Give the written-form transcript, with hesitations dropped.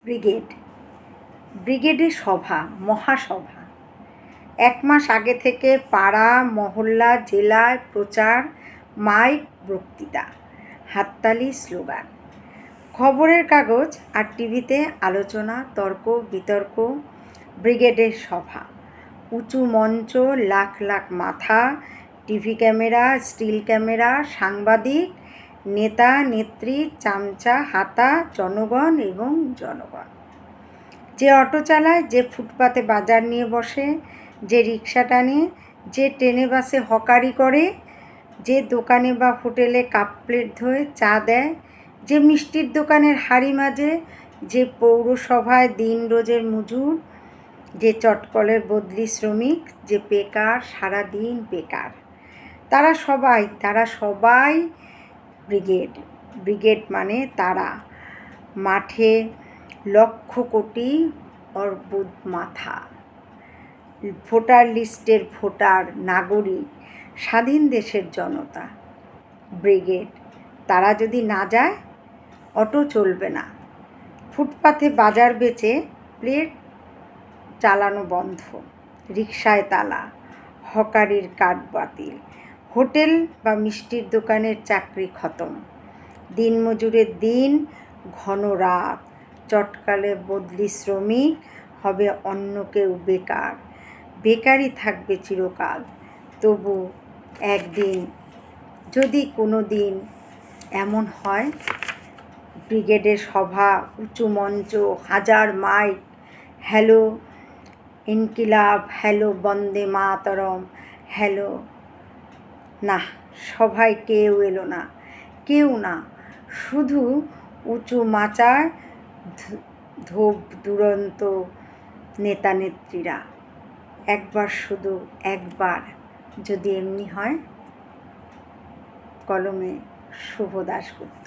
Brigade ব্রিগেডের সভা, মহাসভা। 1 মাস আগে থেকে পাড়া, মহল্লা, জেলায় প্রচার, মাইক, বক্তৃতা, হাততালি, স্লোগান। খবরের কাগজ আর টিভিতে আলোচনা, তর্ক বিতর্ক। ব্রিগেডের সভা, উঁচু মঞ্চ, লাখ লাখ মাথা, টিভি ক্যামেরা, স্টিল ক্যামেরা, সাংবাদিক, নেতা নেত্রী, চামচা হাতা, জনগণ এবং জনগণ। যে অটো চালায়, যে ফুটপাতে বাজার নিয়ে বসে, যে রিক্সা টানে, যে ট্রেনে বাসে হকারি করে, যে দোকানে বা হোটেলে কাপ প্লেট ধোয়, চা দেয়, যে মিষ্টির দোকানের হাঁড়ি মাজে, যে পৌরসভায় দিন রোজের মজুর, যে চটকলের বদলি শ্রমিক, যে বেকার, সারাদিন বেকার, তারা সবাই ব্রিগেড। ব্রিগেড মানে তারা। মাঠে লক্ষ কোটি অর্বুদ মাথা, ভোটার লিস্টের ভোটার, নাগরিক, স্বাধীন দেশের জনতা। ব্রিগেড, তারা যদি না যায় অটো চলবে না। ফুটপাথে বাজার বেচে প্লেট চালানো বন্ধ, রিকশায় তালা, হকারির কার্ড বাতিল, হোটেল বা মিষ্টির দোকানের চাকরি খতম, দিনমজুরের দিন, ঘন রাত, চটকালে বদলি শ্রমিক, হবে অন্য কেউ বেকার, বেকারই থাকবে চিরকাল। তবু একদিন, যদি কোনো দিন এমন হয়, ব্রিগেডের সভা, উঁচু মঞ্চ, হাজার মাইক, হ্যালো ইনকিলাব, হ্যালো বন্দে মাতরম, হ্যালো, না, সভায় কেউ এলো না, কেউ না, শুধু উঁচু মাচায় ধোপ দুরন্ত নেতা নেত্রীরা। শুধু একবার যদি এমনি হয়। কলমে শুভ দাশগুপ্ত।